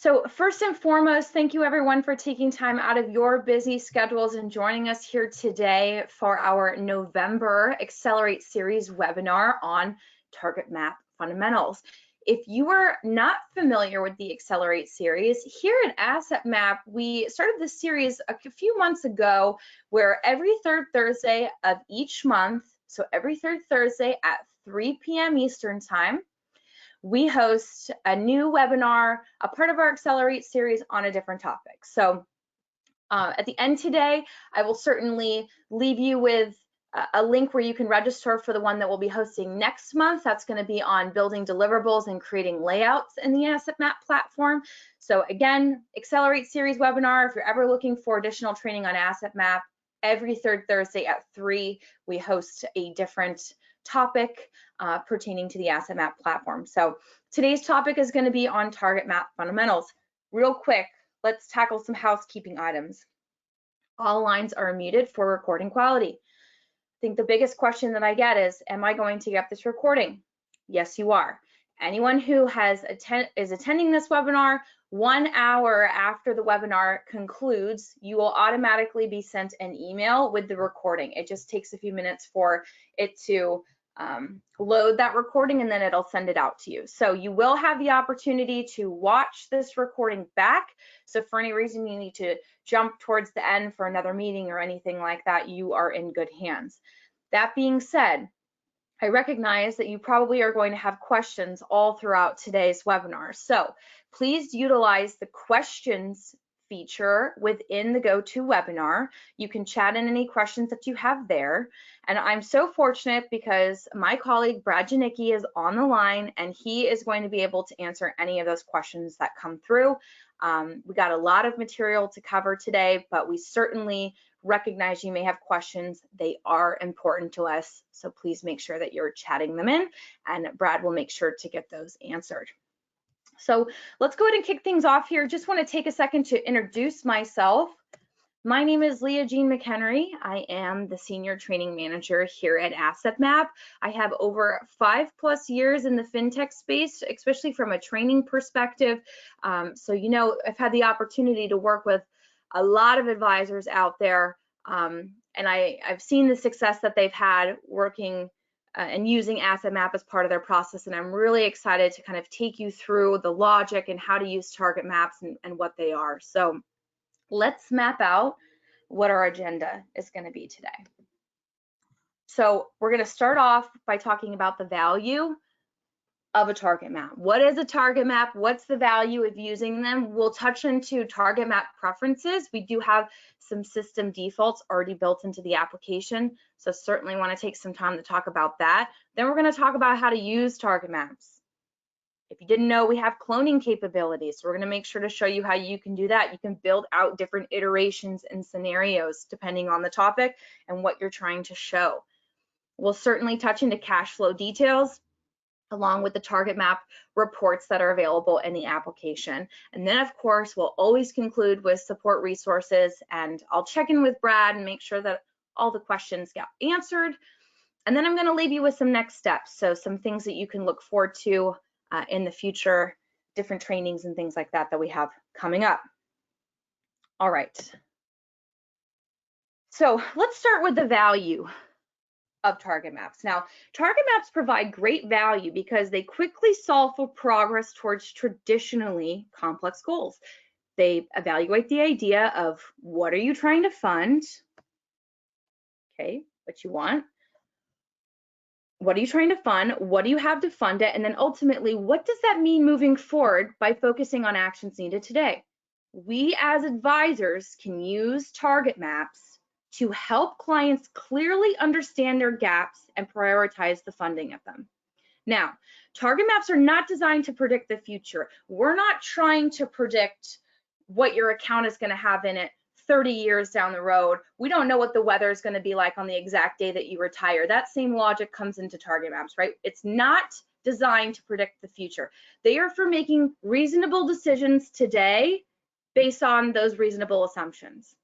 So first and foremost, thank you everyone for taking time out of your busy schedules and joining us here today for our November Accelerate Series webinar on TargetMap Fundamentals. If you are not familiar with the Accelerate series, here at AssetMap, we started this series a few months ago where every third Thursday of each month, so every third Thursday at 3 p.m. Eastern Time, we host a new webinar, a part of our Accelerate series on a different topic. So at the end today, I will certainly leave you with a link where you can register for the one that we'll be hosting next month. That's going to be on building deliverables and creating layouts in the AssetMap platform. So again, Accelerate series webinar, if you're ever looking for additional training on AssetMap, every third Thursday at 3, we host a different topic pertaining to the AssetMap platform. So today's topic is going to be on TargetMap fundamentals. Real quick, let's tackle some housekeeping items. All lines are muted for recording quality. I think the biggest question that I get is, am I going to get this recording? Yes, you are. Anyone who is attending this webinar 1 hour after the webinar concludes, you will automatically be sent an email with the recording. It just takes a few minutes for it to load that recording, and then it'll send it out to you. So you will have the opportunity to watch this recording back. So for any reason you need to jump towards the end for another meeting or anything like that, you are in good hands. That being said, I recognize that you probably are going to have questions all throughout today's webinar. So please utilize the questions feature within the GoToWebinar. You can chat in any questions that you have there. And I'm so fortunate because my colleague Brad Janicki is on the line, and he is going to be able to answer any of those questions that come through. We got a lot of material to cover today, but we certainly recognize you may have questions. They are important to us, so please make sure that you're chatting them in, and Brad will make sure to get those answered. So let's go ahead and kick things off here. Just want to take a second to introduce myself. My name is LiaJean McHenry. I am the Senior Training Manager here at AssetMap. I have over 5+ years in the fintech space, especially from a training perspective. So, you know, I've had the opportunity to work with a lot of advisors out there, and I've seen the success that they've had working and using AssetMap as part of their process, and I'm really excited to kind of take you through the logic and how to use target maps and what they are. So let's map out what our agenda is going to be today. So we're going to start off by talking about the value of a target map. What is a target map? What's the value of using them? We'll touch into TargetMap Preferences. We do have some system defaults already built into the application, so certainly want to take some time to talk about that. Then we're going to talk about how to use target maps. If you didn't know, we have cloning capabilities. So we're going to make sure to show you how you can do that. You can build out different iterations and scenarios depending on the topic and what you're trying to show. We'll certainly touch into cash flow details, along with the TargetMap reports that are available in the application. And then, of course, we'll always conclude with support resources, and I'll check in with Brad and make sure that all the questions get answered. And then I'm going to leave you with some next steps, so some things that you can look forward to in the future, different trainings and things like that that we have coming up. All right. So let's start with the value of target maps. Now, target maps provide great value because they quickly solve for progress towards traditionally complex goals. They evaluate the idea of what are you trying to fund? Okay, what you want. What are you trying to fund? What do you have to fund it? And then ultimately, what does that mean moving forward by focusing on actions needed today? We as advisors can use target maps to help clients clearly understand their gaps and prioritize the funding of them. Now, target maps are not designed to predict the future. We're not trying to predict what your account is going to have in it 30 years down the road. We don't know what the weather is going to be like on the exact day that you retire. That same logic comes into target maps, right? It's not designed to predict the future. They are for making reasonable decisions today based on those reasonable assumptions.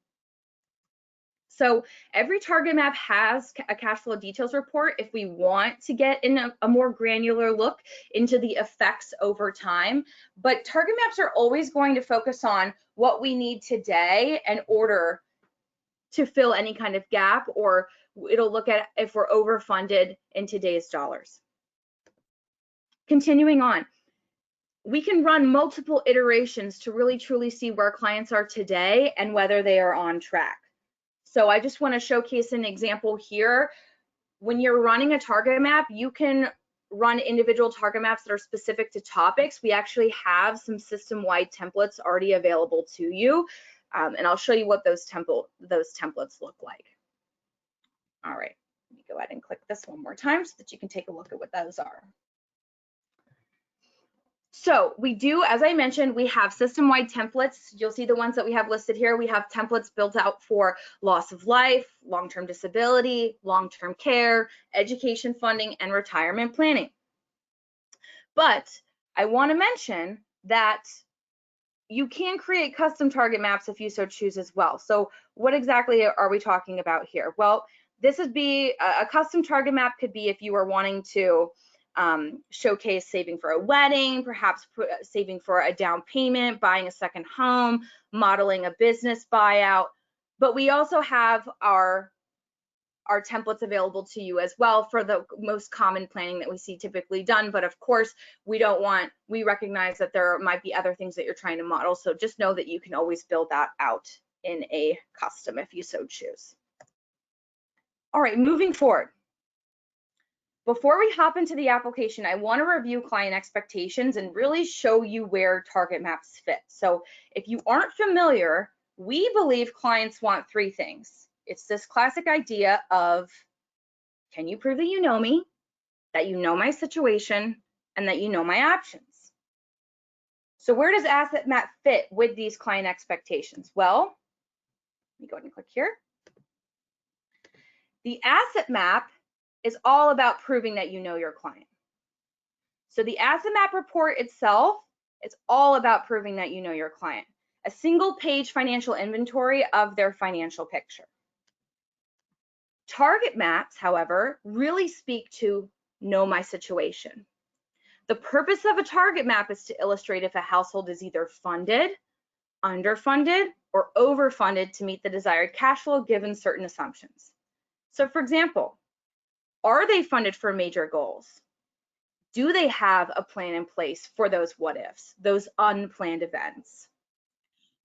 So every target map has a cash flow details report if we want to get in a more granular look into the effects over time. But target maps are always going to focus on what we need today in order to fill any kind of gap, or it'll look at if we're overfunded in today's dollars. Continuing on, we can run multiple iterations to really truly see where clients are today and whether they are on track. So I just want to showcase an example here. When you're running a target map, you can run individual target maps that are specific to topics. We actually have some system-wide templates already available to you, and I'll show you what those templates look like. All right, let me go ahead and click this one more time so that you can take a look at what those are. So we do, as I mentioned, we have system-wide templates. You'll see the ones that we have listed here. We have templates built out for loss of life, long-term disability, long-term care, education funding, and retirement planning. But I want to mention that you can create custom target maps if you so choose as well. So what exactly are we talking about here? Well, this would be a custom target map could be if you are wanting to showcase saving for a wedding, perhaps saving for a down payment, buying a second home, modeling a business buyout. But we also have our templates available to you as well for the most common planning that we see typically done. But of course, we recognize that there might be other things that you're trying to model. So just know that you can always build that out in a custom if you so choose. All right, moving forward. Before we hop into the application, I want to review client expectations and really show you where target maps fit. So if you aren't familiar, we believe clients want three things. It's this classic idea of, can you prove that you know me, that you know my situation, and that you know my options? So where does asset map fit with these client expectations? Well, let me go ahead and click here. The asset map is all about proving that you know your client. So the asset map report itself, it's all about proving that you know your client. A single page financial inventory of their financial picture. Target maps, however, really speak to know my situation. The purpose of a target map is to illustrate if a household is either funded, underfunded, or overfunded to meet the desired cash flow given certain assumptions. So for example, are they funded for major goals? Do they have a plan in place for those what ifs, those unplanned events?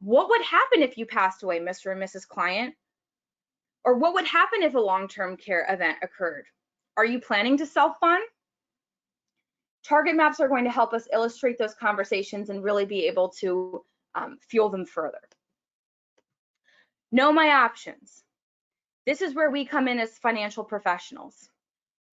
What would happen if you passed away, Mr. and Mrs. Client? Or what would happen if a long-term care event occurred? Are you planning to self-fund? Target maps are going to help us illustrate those conversations and really be able to fuel them further. Know my options. This is where we come in as financial professionals.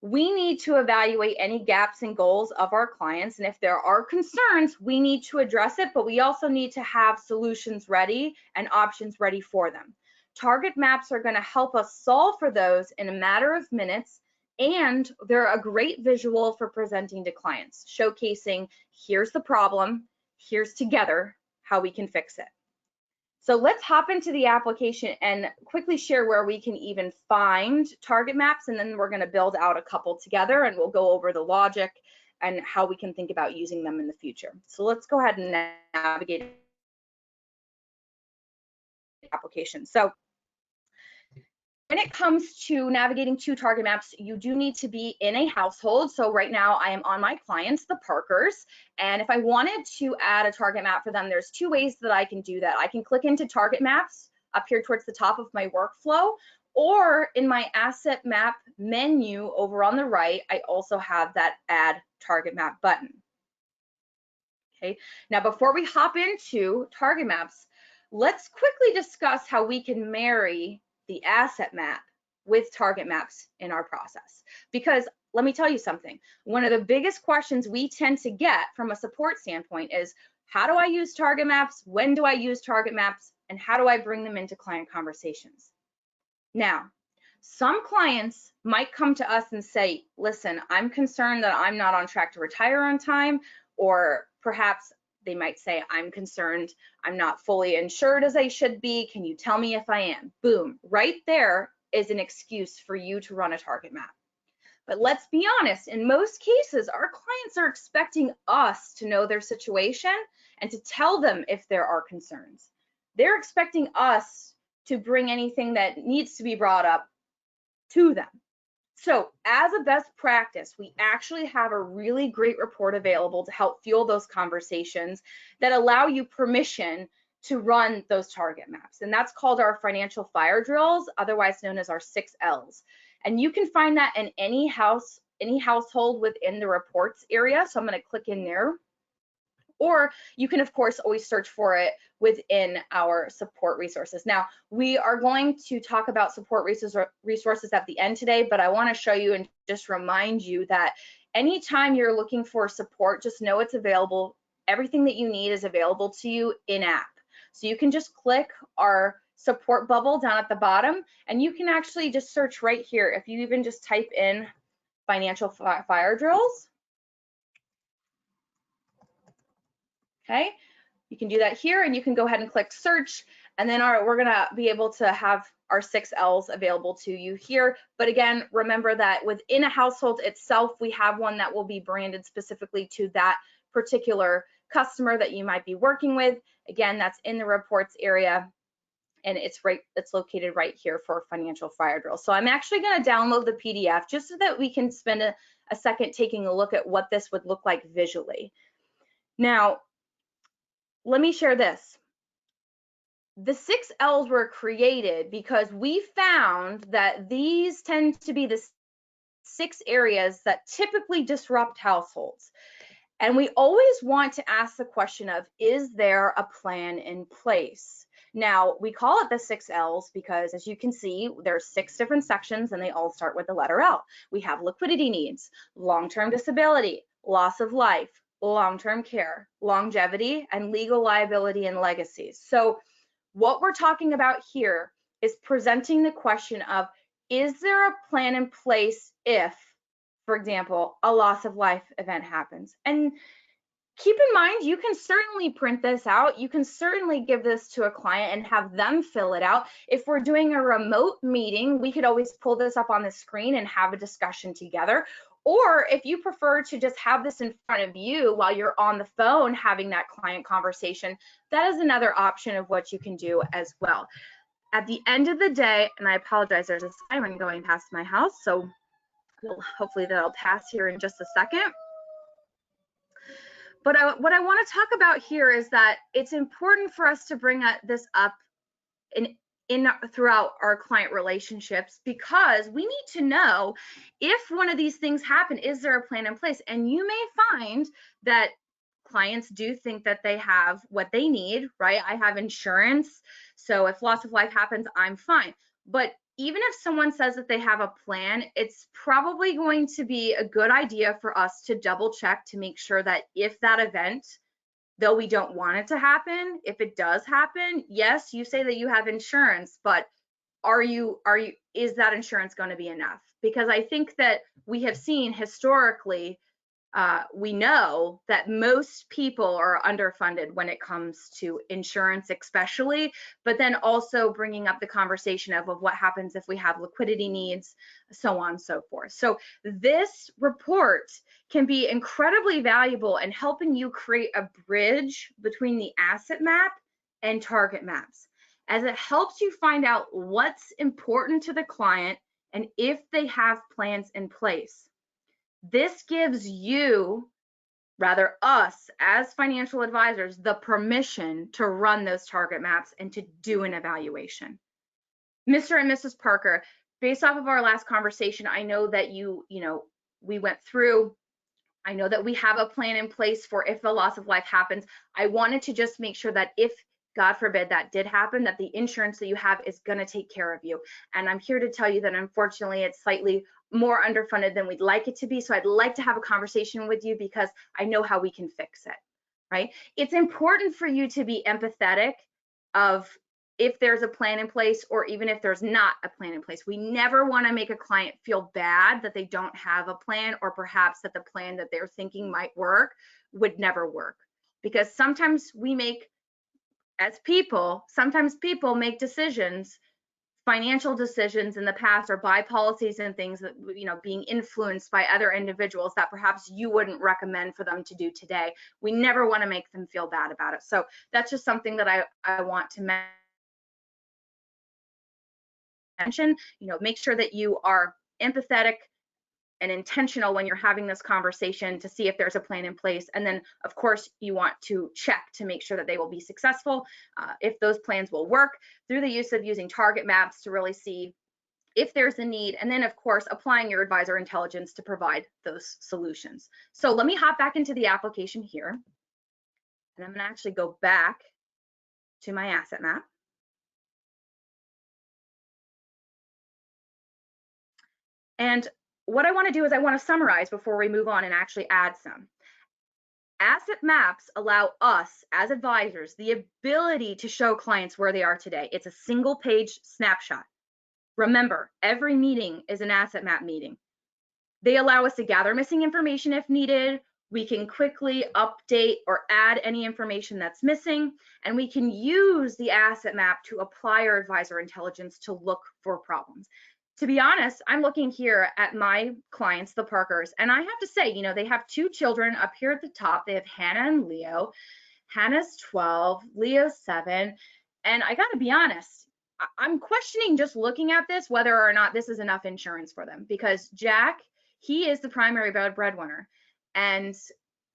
We need to evaluate any gaps and goals of our clients, and if there are concerns, we need to address it, but we also need to have solutions ready and options ready for them. Target maps are going to help us solve for those in a matter of minutes, and they're a great visual for presenting to clients, showcasing here's the problem, here's together how we can fix it. So let's hop into the application and quickly share where we can even find target maps, and then we're going to build out a couple together, and we'll go over the logic and how we can think about using them in the future. So let's go ahead and navigate the application. So when it comes to navigating to target maps, you do need to be in a household. So right now I am on my clients, the Parkers, and if I wanted to add a target map for them, there's two ways that I can do that. I can click into target maps up here towards the top of my workflow, or in my asset map menu over on the right, I also have that add target map button. Okay, now before we hop into target maps, let's quickly discuss how we can marry the asset map with target maps in our process. Because let me tell you something, one of the biggest questions we tend to get from a support standpoint is, how do I use target maps? When do I use target maps? And how do I bring them into client conversations? Now, some clients might come to us and say, listen, I'm concerned that I'm not on track to retire on time, or perhaps They might say, I'm concerned, I'm not fully insured as I should be. Can you tell me if I am? Boom, right there is an excuse for you to run a target map. But let's be honest, in most cases, our clients are expecting us to know their situation and to tell them if there are concerns. They're expecting us to bring anything that needs to be brought up to them. So as a best practice, we actually have a really great report available to help fuel those conversations that allow you permission to run those target maps. And that's called our financial fire drills, otherwise known as our 6 Ls. And you can find that in any household within the reports area. So I'm going to click in there. Or you can, of course, always search for it within our support resources. Now, we are going to talk about support resources at the end today, but I want to show you and just remind you that anytime you're looking for support, just know it's available. Everything that you need is available to you in-app. So you can just click our support bubble down at the bottom, and you can actually just search right here. If you even just type in financial fire drills, okay, you can do that here, and you can go ahead and click search, and then we're gonna be able to have our 6 Ls available to you here. But again, remember that within a household itself, we have one that will be branded specifically to that particular customer that you might be working with. Again, that's in the reports area, and it's located right here for financial fire drill. So I'm actually gonna download the PDF just so that we can spend a second taking a look at what this would look like visually. Now, let me share this. The 6 Ls were created because we found that these tend to be the 6 areas that typically disrupt households. And we always want to ask the question of, is there a plan in place? Now, we call it the 6 Ls because, as you can see, there's 6 different sections and they all start with the letter L. We have liquidity needs, long-term disability, loss of life, long-term care, longevity, and legal liability and legacies. So what we're talking about here is presenting the question of, is there a plan in place if, for example, a loss of life event happens? And keep in mind, you can certainly print this out. You can certainly give this to a client and have them fill it out. If we're doing a remote meeting, we could always pull this up on the screen and have a discussion together. Or if you prefer to just have this in front of you while you're on the phone having that client conversation, that is another option of what you can do as well. At the end of the day, and I apologize, there's a siren going past my house, so hopefully that'll pass here in just a second. But what I want to talk about here is that it's important for us to bring this up throughout our client relationships, because we need to know if one of these things happen, is there a plan in place? And you may find that clients do think that they have what they need, right? I have insurance, so if loss of life happens, I'm fine. But even if someone says that they have a plan, it's probably going to be a good idea for us to double check to make sure that if that event, though we don't want it to happen, if it does happen, yes, you say that you have insurance, but is that insurance going to be enough? Because I think that we have seen historically, we know that most people are underfunded when it comes to insurance especially, but then also bringing up the conversation of what happens if we have liquidity needs, so on and so forth. So this report can be incredibly valuable in helping you create a bridge between the asset map and target maps, as it helps you find out what's important to the client and if they have plans in place. This gives you, rather us as financial advisors, the permission to run those target maps and to do an evaluation. Mr. and Mrs. Parker, based off of our last conversation, I know that we went through, I know that we have a plan in place for if the loss of life happens. I wanted to just make sure that if, God forbid, that did happen, that the insurance that you have is going to take care of you. And I'm here to tell you that unfortunately it's slightly more underfunded than we'd like it to be. So I'd like to have a conversation with you because I know how we can fix it, right? It's important for you to be empathetic of if there's a plan in place or even if there's not a plan in place. We never want to make a client feel bad that they don't have a plan, or perhaps that the plan that they're thinking might work would never work. because sometimes we make, as people, sometimes people make decisions, financial decisions in the past, or buy policies and things that, you know, being influenced by other individuals that perhaps you wouldn't recommend for them to do today. We never want to make them feel bad about it. So that's just something that I want to mention. You know, make sure that you are empathetic and intentional when you're having this conversation to see if there's a plan in place. And then, of course, you want to check to make sure that they will be successful, if those plans will work, through the use of using target maps to really see if there's a need, and then, of course, applying your advisor intelligence to provide those solutions. So let me hop back into the application here, and I'm going to actually go back to my asset map. And what I want to do is I want to summarize before we move on and actually add some. Asset maps allow us as advisors the ability to show clients where they are today. It's a single page snapshot. Remember, every meeting is an asset map meeting. They allow us to gather missing information if needed. We can quickly update or add any information that's missing, and we can use the asset map to apply our advisor intelligence to look for problems. To be honest, I'm looking here at my clients, the Parkers, and I have to say, you know, they have 2 children up here at the top. They have Hannah and Leo. Hannah's 12, Leo's 7, and I gotta be honest, I'm questioning, just looking at this, whether or not this is enough insurance for them, because Jack, he is the primary breadwinner, and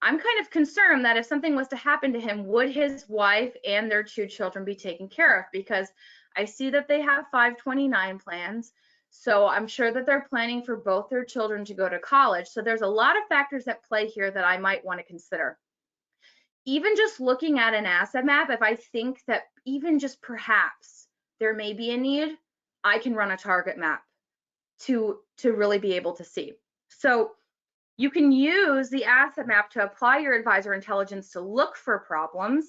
I'm kind of concerned that if something was to happen to him, would his wife and their 2 children be taken care of? Because I see that they have 529 plans, so I'm sure that they're planning for both their children to go to college. So there's a lot of factors at play here that I might want to consider. Even just looking at an asset map, if I think that even just perhaps there may be a need, I can run a target map to really be able to see. So you can use the asset map to apply your advisor intelligence to look for problems,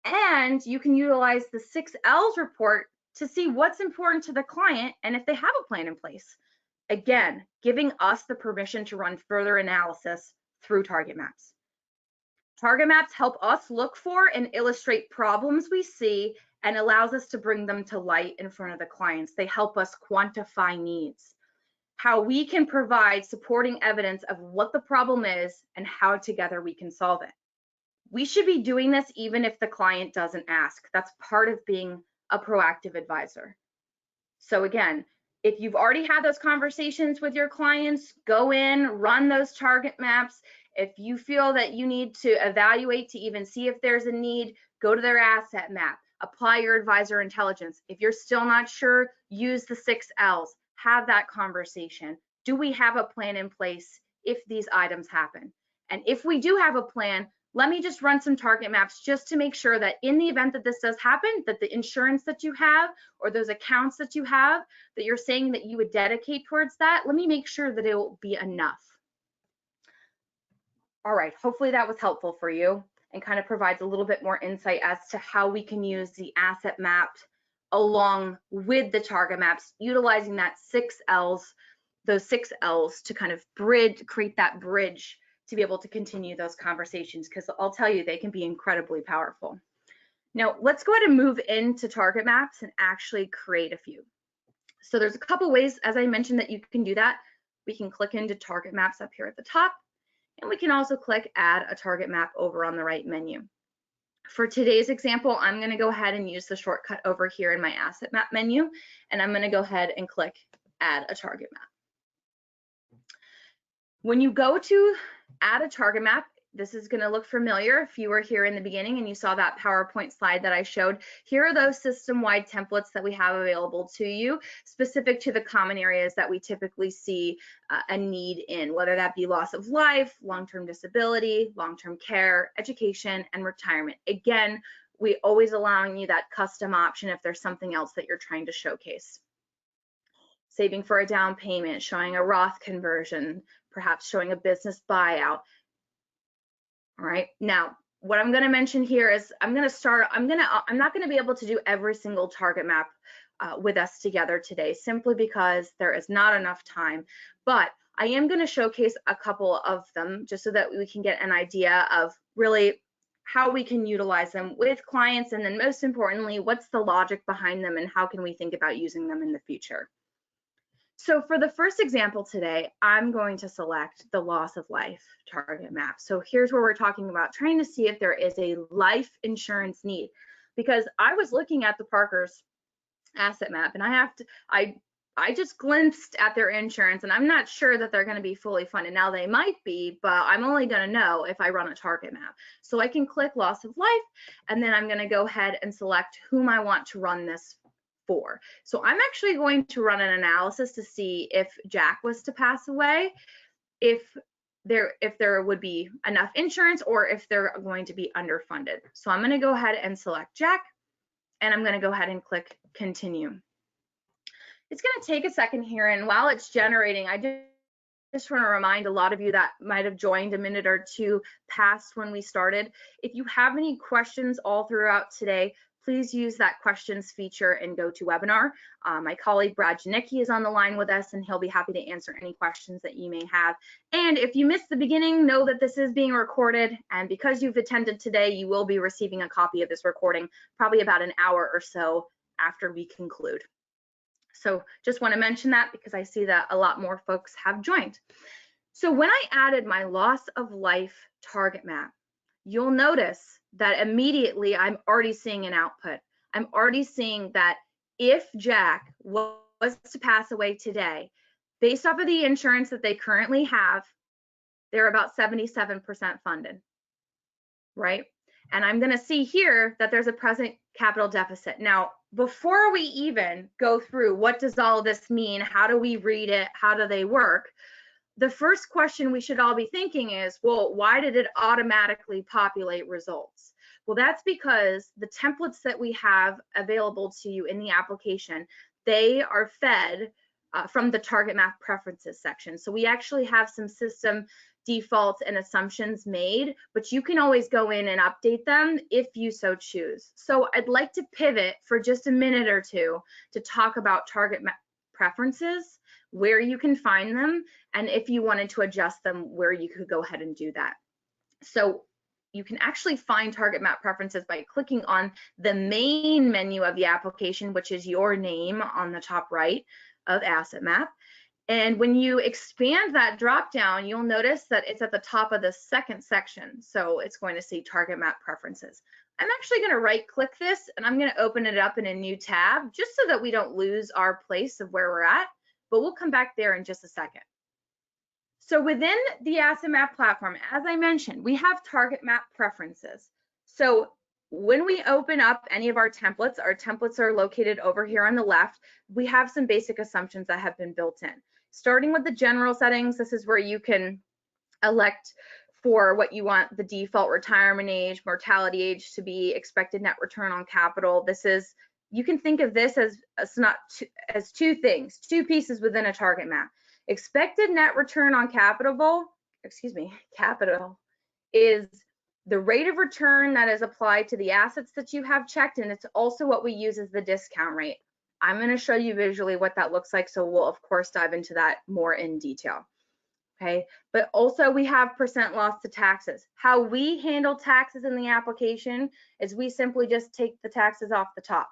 and you can utilize the 6 L's report to see what's important to the client and if they have a plan in place. Again, giving us the permission to run further analysis through target maps. Target maps help us look for and illustrate problems we see and allows us to bring them to light in front of the clients. They help us quantify needs, how we can provide supporting evidence of what the problem is and how together we can solve it. We should be doing this even if the client doesn't ask. That's part of being a proactive advisor. So again, if you've already had those conversations with your clients, go in, run those target maps. If you feel that you need to evaluate to even see if there's a need, go to their asset map, apply your advisor intelligence. If you're still not sure, use the 6 L's, have that conversation. Do we have a plan in place if these items happen? And if we do have a plan, let me just run some target maps just to make sure that in the event that this does happen, that the insurance that you have or those accounts that you have that you're saying that you would dedicate towards that, let me make sure that it will be enough. All right, hopefully that was helpful for you and kind of provides a little bit more insight as to how we can use the asset map along with the target maps, utilizing that 6 L's, those 6 L's to kind of create that bridge to be able to continue those conversations, because I'll tell you, they can be incredibly powerful. Now, let's go ahead and move into target maps and actually create a few. So there's a couple ways, as I mentioned, that you can do that. We can click into target maps up here at the top, and we can also click add a target map over on the right menu. For today's example, I'm going to go ahead and use the shortcut over here in my asset map menu, and I'm going to go ahead and click add a target map. When you go to add a target map, this is going to look familiar if you were here in the beginning and you saw that PowerPoint slide that I showed. Here are those system-wide templates that we have available to you, specific to the common areas that we typically see a need in, whether that be loss of life, long-term disability, long-term care, education, and retirement. Again, we always allowing you that custom option if there's something else that you're trying to showcase. Saving for a down payment, showing a Roth conversion, perhaps showing a business buyout. All right, now what I'm going to mention here is I'm not going to be able to do every single target map with us together today, simply because there is not enough time, but I am going to showcase a couple of them just so that we can get an idea of really how we can utilize them with clients, and then most importantly, what's the logic behind them and how can we think about using them in the future. So for the first example today, I'm going to select the loss of life target map. So here's where we're talking about trying to see if there is a life insurance need, because I was looking at the Parker's asset map and I just glimpsed at their insurance and I'm not sure that they're going to be fully funded. Now they might be, but I'm only going to know if I run a target map. So I can click loss of life and then I'm going to go ahead and select whom I want to run this for. So I'm actually going to run an analysis to see if Jack was to pass away, if there would be enough insurance or if they're going to be underfunded. So I'm going to go ahead and select Jack and I'm going to go ahead and click continue. It's going to take a second here, and while it's generating, I just want to remind a lot of you that might have joined a minute or two past when we started. If you have any questions all throughout today, please use that questions feature in GoToWebinar. My colleague Brad Janicki is on the line with us, and he'll be happy to answer any questions that you may have. And if you missed the beginning, know that this is being recorded, and because you've attended today, you will be receiving a copy of this recording probably about an hour or so after we conclude. So just want to mention that because I see that a lot more folks have joined. So when I added my loss of life target map, you'll notice that immediately I'm already seeing an output. I'm already seeing that if Jack was to pass away today, based off of the insurance that they currently have, they're about 77% funded, right? And I'm going to see here that there's a present capital deficit. Now, before we even go through what does all this mean, how do we read it, how do they work, the first question we should all be thinking is, well, why did it automatically populate results? Well, that's because the templates that we have available to you in the application, they are fed from the TargetMap Preferences section. So we actually have some system defaults and assumptions made, but you can always go in and update them if you so choose. So I'd like to pivot for just a minute or two to talk about TargetMap Preferences, where you can find them, and if you wanted to adjust them, where you could go ahead and do that. So you can actually find TargetMap Preferences by clicking on the main menu of the application, which is your name on the top right of Asset Map. And when you expand that drop down, you'll notice that it's at the top of the second section. So it's going to say TargetMap Preferences. I'm actually going to right click this and I'm going to open it up in a new tab just so that we don't lose our place of where we're at, but we'll come back there in just a second. So within the Asset Map platform, as I mentioned, we have TargetMap Preferences. So when we open up any of our templates are located over here on the left. We have some basic assumptions that have been built in. Starting with the general settings, this is where you can elect for what you want the default retirement age, mortality age to be, expected net return on capital. This is, you can think of this as two things, two pieces within a target map. Expected net return on capital is the rate of return that is applied to the assets that you have checked, and it's also what we use as the discount rate. I'm going to show you visually what that looks like, so we'll of course dive into that more in detail. Okay, but also we have percent loss to taxes. How we handle taxes in the application is we simply just take the taxes off the top.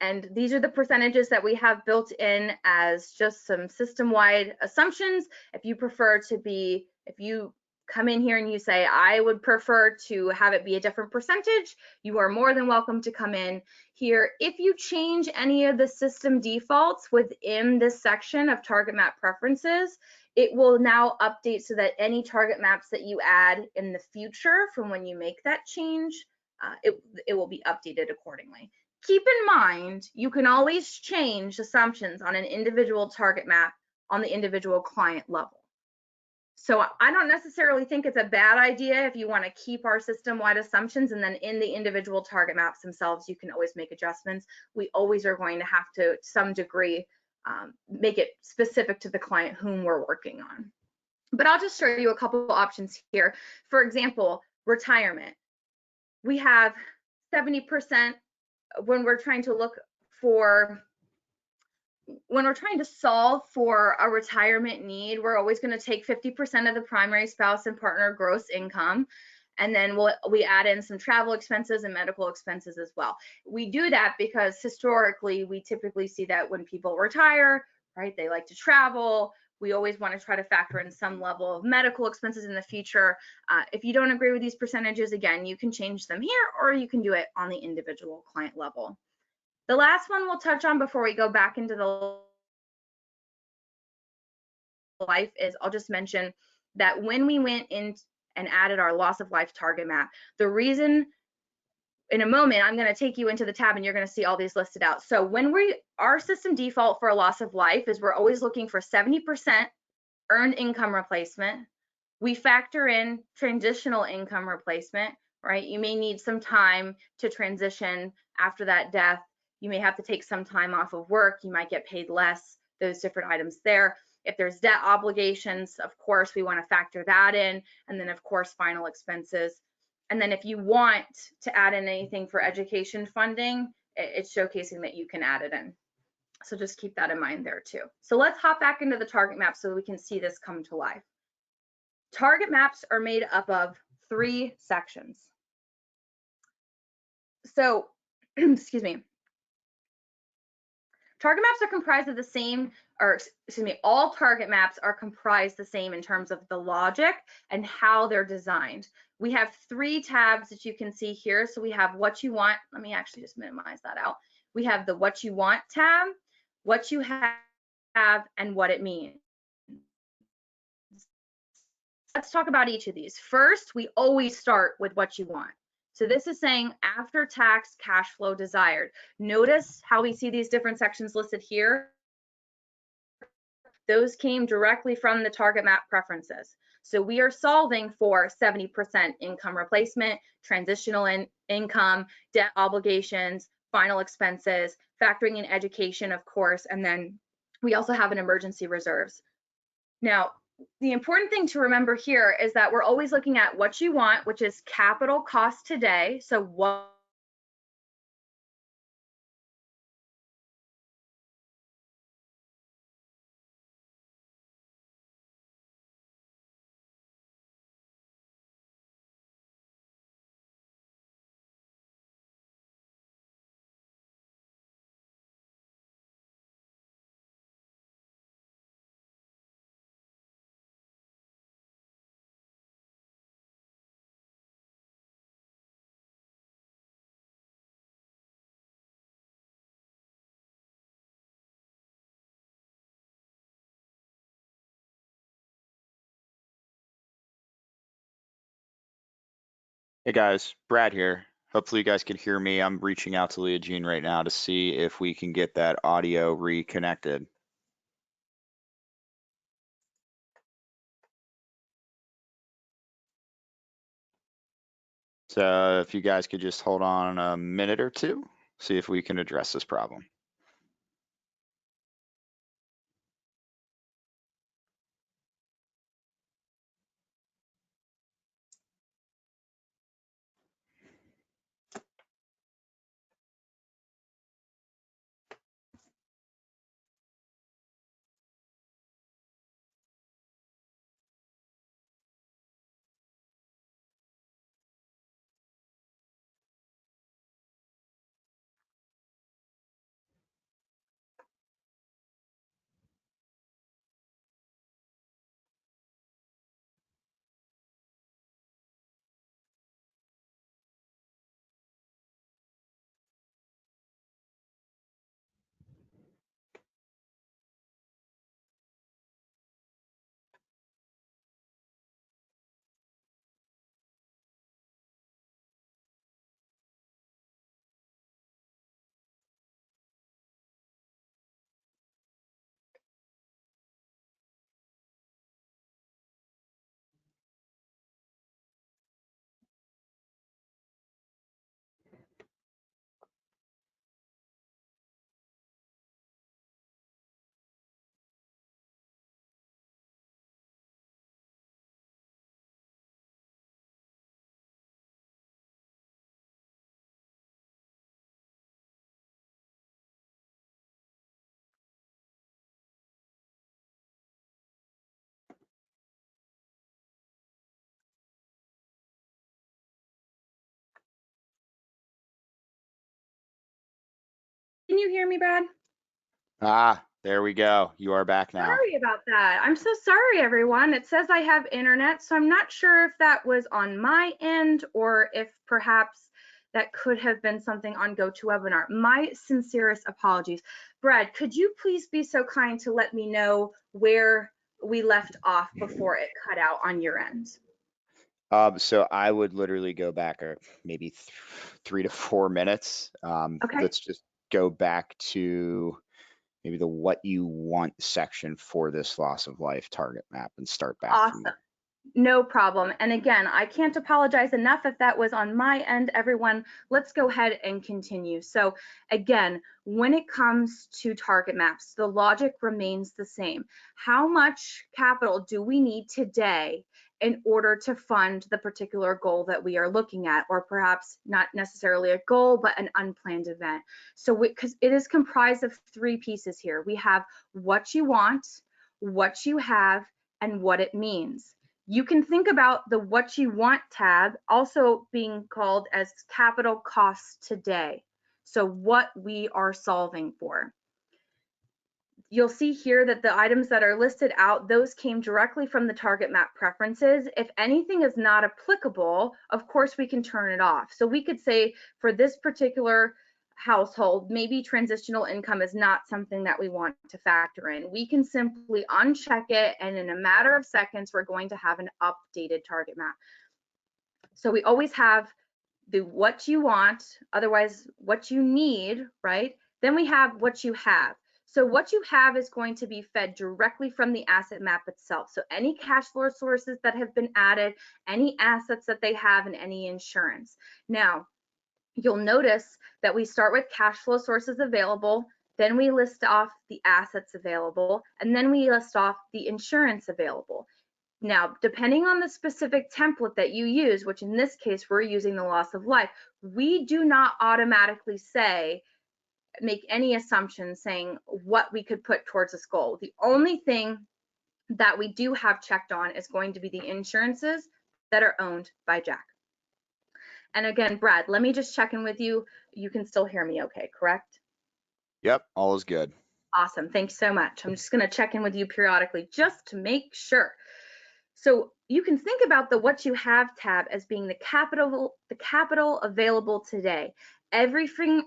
And these are the percentages that we have built in as just some system-wide assumptions. If you prefer to be, if you come in here and you say, I would prefer to have it be a different percentage, you are more than welcome to come in here. If you change any of the system defaults within this section of TargetMap Preferences, it will now update so that any target maps that you add in the future from when you make that change, it will be updated accordingly. Keep in mind, you can always change assumptions on an individual target map on the individual client level. So I don't necessarily think it's a bad idea if you want to keep our system-wide assumptions, and then in the individual target maps themselves, you can always make adjustments. We always are going to have to some degree, make it specific to the client whom we're working on. But I'll just show you a couple of options here. For example, retirement. We have 70% when we're trying to solve for a retirement need. We're always going to take 50% of the primary spouse and partner gross income. And then we add in some travel expenses and medical expenses as well. We do that because historically, we typically see that when people retire, right, they like to travel. We always want to try to factor in some level of medical expenses in the future. If you don't agree with these percentages, again, you can change them here, or you can do it on the individual client level. The last one we'll touch on before we go back into the life is, I'll just mention that when we went in and added our loss of life target map, the reason, in a moment, I'm going to take you into the tab and you're going to see all these listed out. So when our system default for a loss of life is we're always looking for 70% earned income replacement. We factor in transitional income replacement, right? You may need some time to transition after that death. You may have to take some time off of work. You might get paid less, those different items there. If there's debt obligations, of course, we want to factor that in. And then, of course, final expenses. And then if you want to add in anything for education funding, it's showcasing that you can add it in. So just keep that in mind there too. So let's hop back into the target map so we can see this come to life. Target maps are made up of 3 sections. So, excuse me. Target maps are comprised of the same, or excuse me, all target maps are comprised the same in terms of the logic and how they're designed. We have 3 tabs that you can see here. So we have what you want. Let me actually just minimize that out. We have the what you want tab, what you have, and what it means. Let's talk about each of these. First, we always start with what you want. So this is saying after tax cash flow desired. Notice how we see these different sections listed here. Those came directly from the TargetMap Preferences. So we are solving for 70% income replacement, transitional income, debt obligations, final expenses, factoring in education, of course, and then we also have an emergency reserves. Now, the important thing to remember here is that we're always looking at what you want, which is capital cost today. So what Hey guys, Brad here. Hopefully you guys can hear me. I'm reaching out to LiaJean right now to see if we can get that audio reconnected. So if you guys could just hold on a minute or two, see if we can address this problem. Can you hear me, Brad? Ah, there we go. You are back now. Sorry about that. I'm so sorry, everyone. It says I have internet, so I'm not sure if that was on my end or if perhaps that could have been something on GoToWebinar. My sincerest apologies. Brad, could you please be so kind to let me know where we left off before it cut out on your end? So I would literally go back maybe 3 to 4 minutes. Okay, Let's just go back to maybe the what you want section for this loss of life target map and start back from awesome. there. No problem. And again, I can't apologize enough if that was on my end, everyone. Let's go ahead and continue. So again, when it comes to target maps, the logic remains the same. How much capital do we need today in order to fund the particular goal that we are looking at, or perhaps not necessarily a goal, but an unplanned event? So because it is comprised of 3 pieces here. We have what you want, what you have, and what it means. You can think about the what you want tab also being called as capital costs today. So what we are solving for. You'll see here that the items that are listed out, those came directly from the TargetMap Preferences. If anything is not applicable, of course we can turn it off. So we could say for this particular household, maybe transitional income is not something that we want to factor in. We can simply uncheck it, and in a matter of seconds, we're going to have an updated target map. So we always have the what you want, otherwise what you need, right? Then we have what you have. So what you have is going to be fed directly from the asset map itself. So any cash flow sources that have been added, any assets that they have, and any insurance. Now, you'll notice that we start with cash flow sources available, then we list off the assets available, and then we list off the insurance available. Now, depending on the specific template that you use, which in this case, we're using the loss of life, we do not automatically make any assumptions saying what we could put towards this goal. The only thing that we do have checked on is going to be the insurances that are owned by Jack. And again, Brad, let me just check in with you. You can still hear me okay, correct? Yep, all is good. Awesome, thanks so much. I'm just gonna check in with you periodically just to make sure. So you can think about the what you have tab as being the capital available today. Everything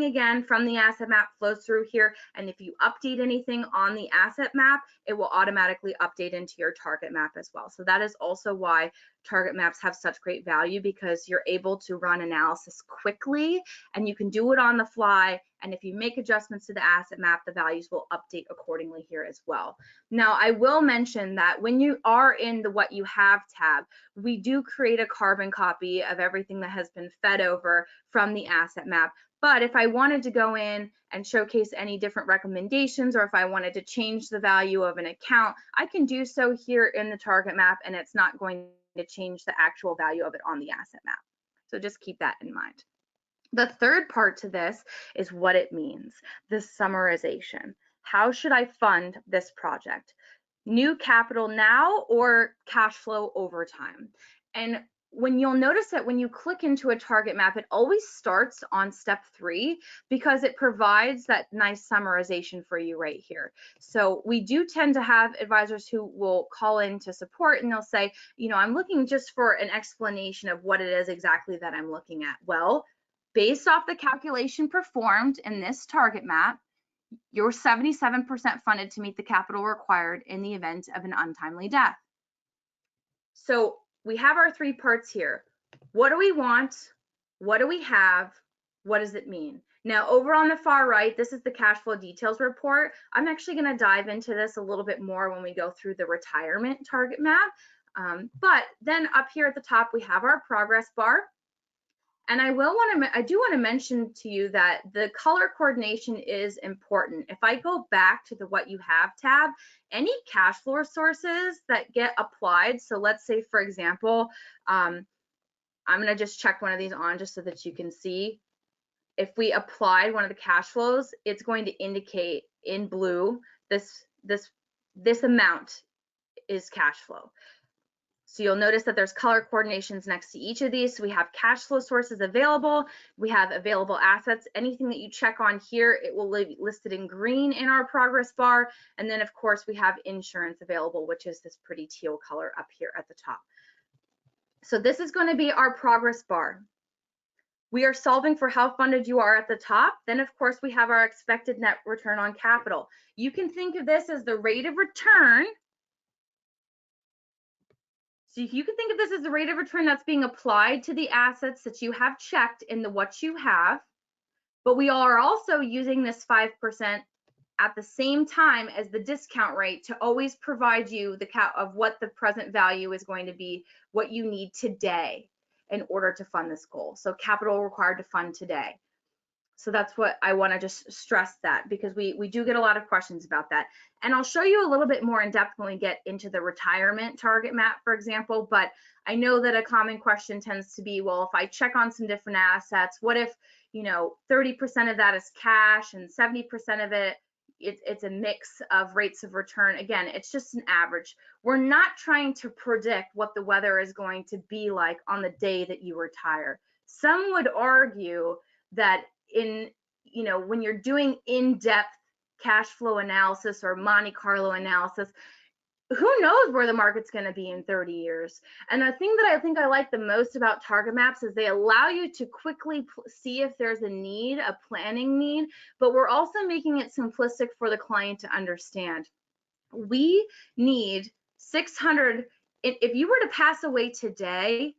again from the asset map flows through here, and if you update anything on the asset map, it will automatically update into your target map as well. So that is also why target maps have such great value, because you're able to run analysis quickly and you can do it on the fly, and if you make adjustments to the asset map, the values will update accordingly here as well. Now, I will mention that when you are in the what you have tab, we do create a carbon copy of everything that has been fed over from the asset map. But if I wanted to go in and showcase any different recommendations, or if I wanted to change the value of an account, I can do so here in the target map, and it's not going to change the actual value of it on the asset map. So just keep that in mind. The third part to this is what it means, the summarization. How should I fund this project? New capital now or cash flow over time? And when you'll notice that when you click into a target map, it always starts on step 3 because it provides that nice summarization for you right here. So we do tend to have advisors who will call in to support, and they'll say, you know, I'm looking just for an explanation of what it is exactly that I'm looking at. Well, based off the calculation performed in this target map, you're 77% funded to meet the capital required in the event of an untimely death. So we have our 3 parts here. What do we want? What do we have? What does it mean? Now, over on the far right, this is the cash flow details report. I'm actually going to dive into this a little bit more when we go through the retirement target map. But then up here at the top, we have our progress bar. And I do want to mention to you that the color coordination is important. If I go back to the what you have tab, any cash flow sources that get applied, so let's say, for example, I'm going to just check one of these on just so that you can see. If we applied one of the cash flows, it's going to indicate in blue this amount is cash flow. So you'll notice that there's color coordinations next to each of these. So we have cash flow sources available. We have available assets. Anything that you check on here, it will be listed in green in our progress bar. And then of course we have insurance available, which is this pretty teal color up here at the top. So this is going to be our progress bar. We are solving for how funded you are at the top. Then of course we have our expected net return on capital. You can think of this as the rate of return. So you can think of this as the rate of return that's being applied to the assets that you have checked in the what you have, but we are also using this 5% at the same time as the discount rate to always provide you the count of what the present value is going to be, what you need today in order to fund this goal. So capital required to fund today. So that's what I want to just stress, that because we do get a lot of questions about that. And I'll show you a little bit more in depth when we get into the retirement target map, for example. But I know that a common question tends to be, well, if I check on some different assets, what if, 30% of that is cash and 70% of it's a mix of rates of return. Again, it's just an average. We're not trying to predict what the weather is going to be like on the day that you retire. Some would argue that when you're doing in-depth cash flow analysis or Monte Carlo analysis, who knows where the market's going to be in 30 years. And the thing that I think I like the most about target maps is they allow you to quickly see if there's a planning need, but we're also making it simplistic for the client to understand. We need 600, if you were to pass away today,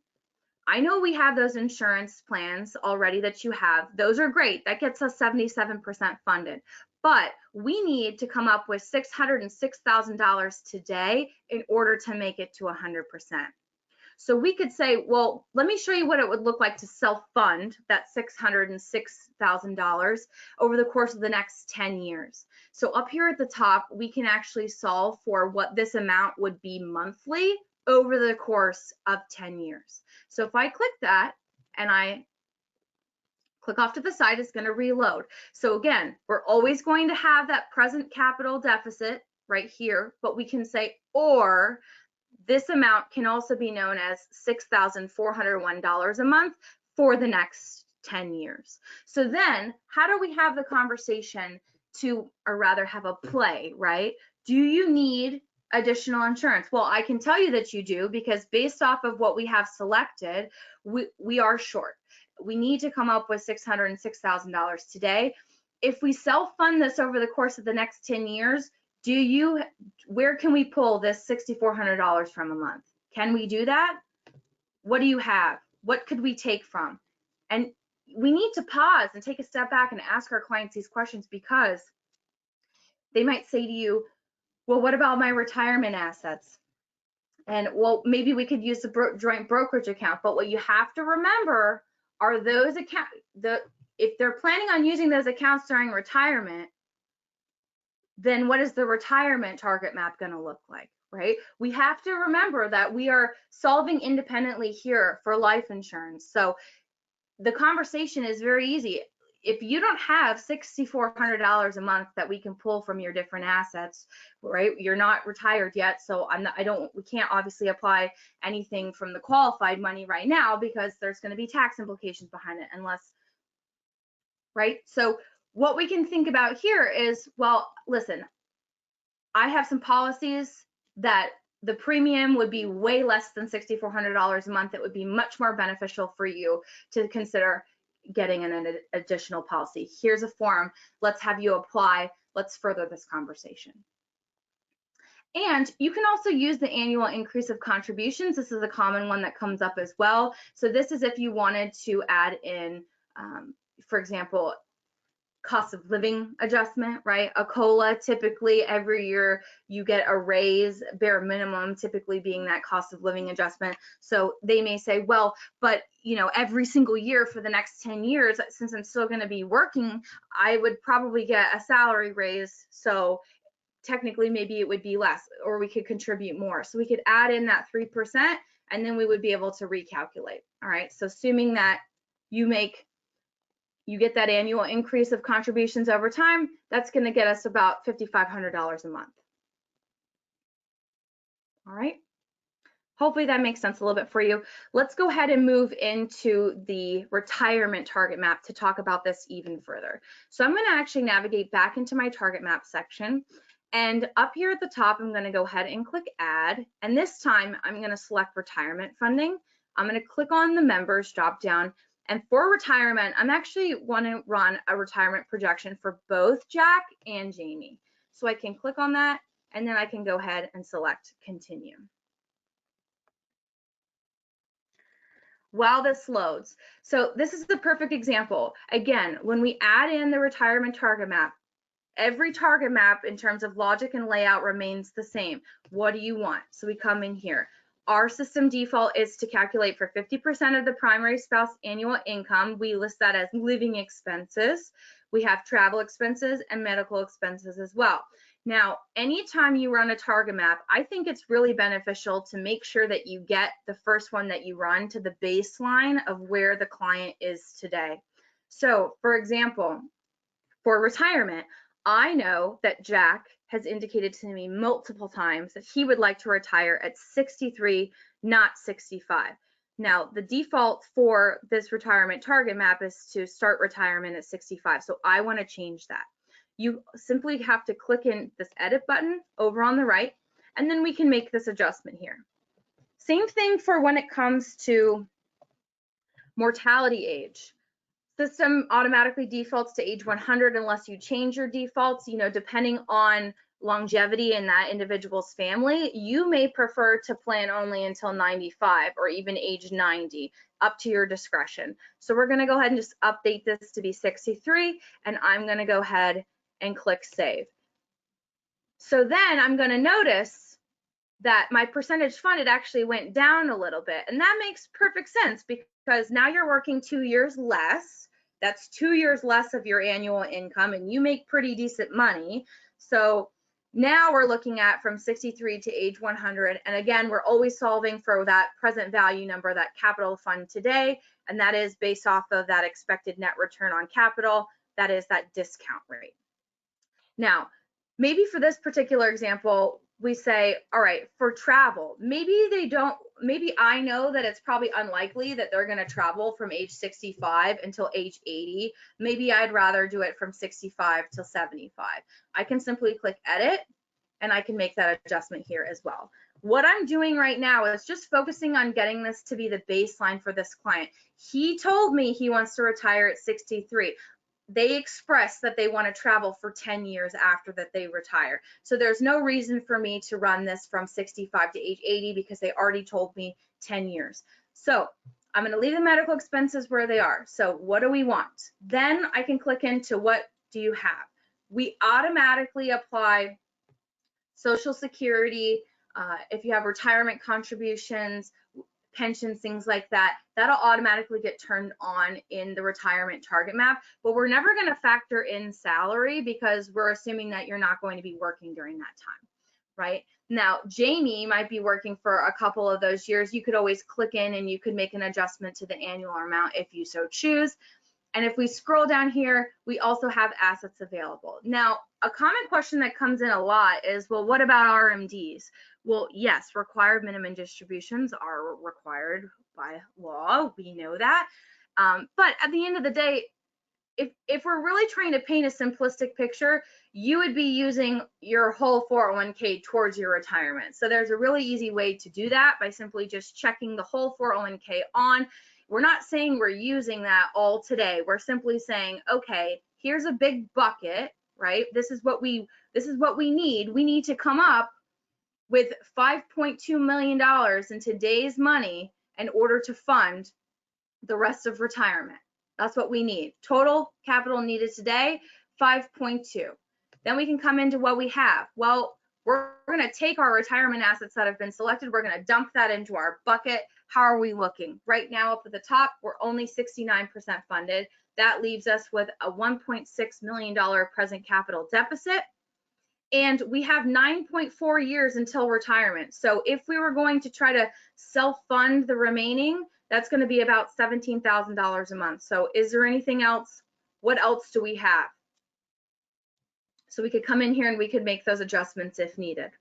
I know we have those insurance plans already that you have. Those are great. That gets us 77% funded. But we need to come up with $606,000 today in order to make it to 100%. So we could say, well, let me show you what it would look like to self-fund that $606,000 over the course of the next 10 years. So up here at the top, we can actually solve for what this amount would be monthly over the course of 10 years. So if I click that and I click off to the side, it's going to reload. So again, we're always going to have that present capital deficit right here, but we can say, or this amount can also be known as $6,401 a month for the next 10 years. So then how do we have the conversation or rather have a play, right? Do you need additional insurance? Well, I can tell you that you do, because based off of what we have selected, we are short. We need to come up with $606,000 today. If we self-fund this over the course of the next 10 years, where can we pull this $6,400 from a month? Can we do that? What do you have? What could we take from? And we need to pause and take a step back and ask our clients these questions, because they might say to you, well, what about my retirement assets? And well, maybe we could use the joint brokerage account, but what you have to remember are those accounts, if they're planning on using those accounts during retirement, then what is the retirement target map going to look like, right? We have to remember that we are solving independently here for life insurance. So the conversation is very easy. If you don't have $6,400 a month that we can pull from your different assets, right? You're not retired yet, so we can't obviously apply anything from the qualified money right now, because there's going to be tax implications behind it, right? So what we can think about here is, well, listen, I have some policies that the premium would be way less than $6,400 a month. It would be much more beneficial for you to consider getting an additional policy. Here's a form. Let's have you apply. Let's further this conversation. And you can also use the annual increase of contributions. This is a common one that comes up as well. So this is if you wanted to add in, for example, cost of living adjustment, right? A COLA, typically every year you get a raise, bare minimum typically being that cost of living adjustment. So they may say, well, but every single year for the next 10 years, since I'm still going to be working, I would probably get a salary raise. So technically maybe it would be less, or we could contribute more. So we could add in that 3% and then we would be able to recalculate. All right. So assuming that you get that annual increase of contributions over time, that's going to get us about $5,500 a month. All right. Hopefully that makes sense a little bit for you. Let's go ahead and move into the retirement target map to talk about this even further. So I'm going to actually navigate back into my target map section. And up here at the top, I'm going to go ahead and click add. And this time I'm going to select retirement funding. I'm going to click on the members drop down. And for retirement, I'm actually want to run a retirement projection for both Jack and Jamie. So I can click on that and then I can go ahead and select continue. While this loads. So this is the perfect example. Again, when we add in the retirement target map, every target map in terms of logic and layout remains the same. What do you want? So we come in here. Our system default is to calculate for 50% of the primary spouse annual income. We list that as living expenses. We have travel expenses and medical expenses as well. Now, anytime you run a target map, I think it's really beneficial to make sure that you get the first one that you run to the baseline of where the client is today. So, for example, for retirement, I know that Jack has indicated to me multiple times that he would like to retire at 63, not 65. Now, the default for this retirement target map is to start retirement at 65. So I want to change that. You simply have to click in this edit button over on the right, and then we can make this adjustment here. Same thing for when it comes to mortality age. System automatically defaults to age 100 unless you change your defaults, depending on longevity in that individual's family. You may prefer to plan only until 95 or even age 90, up to your discretion. So we're going to go ahead and just update this to be 63, and I'm going to go ahead and click save. So then I'm going to notice that my percentage funded actually went down a little bit, and that makes perfect sense because now you're working 2 years less. That's 2 years less of your annual income, and you make pretty decent money. So now we're looking at from 63 to age 100. And again, we're always solving for that present value number, that capital fund today. And that is based off of that expected net return on capital. That is that discount rate. Now, maybe for this particular example, we say, all right, for travel, maybe I know that it's probably unlikely that they're going to travel from age 65 until age 80. Maybe I'd rather do it from 65 till 75. I can simply click edit and I can make that adjustment here as well. What I'm doing right now is just focusing on getting this to be the baseline for this client. He told me he wants to retire at 63. They express that they want to travel for 10 years after that they retire. So there's no reason for me to run this from 65 to age 80 because they already told me 10 years. So I'm going to leave the medical expenses where they are. So what do we want? Then I can click into what do you have? We automatically apply Social Security. If you have retirement contributions, pensions, things like that, that'll automatically get turned on in the retirement target map. But we're never going to factor in salary because we're assuming that you're not going to be working during that time, right? Now, Jamie might be working for a couple of those years. You could always click in and you could make an adjustment to the annual amount if you so choose. And if we scroll down here, we also have assets available. Now, a common question that comes in a lot is, well, what about RMDs? Well, yes, required minimum distributions are required by law. We know that. But at the end of the day, if we're really trying to paint a simplistic picture, you would be using your whole 401k towards your retirement. So there's a really easy way to do that by simply just checking the whole 401k on. We're not saying we're using that all today. We're simply saying, okay, here's a big bucket, right? This is what we need. We need to come up with $5.2 million in today's money in order to fund the rest of retirement. That's what we need. Total capital needed today, 5.2. Then we can come into what we have. Well, we're going to take our retirement assets that have been selected. We're going to dump that into our bucket. How are we looking? Right now up at the top, we're only 69% funded. That leaves us with a $1.6 million present capital deficit. And we have 9.4 years until retirement. So if we were going to try to self-fund the remaining, that's going to be about $17,000 a month. So is there anything else? What else do we have? So we could come in here and we could make those adjustments if needed.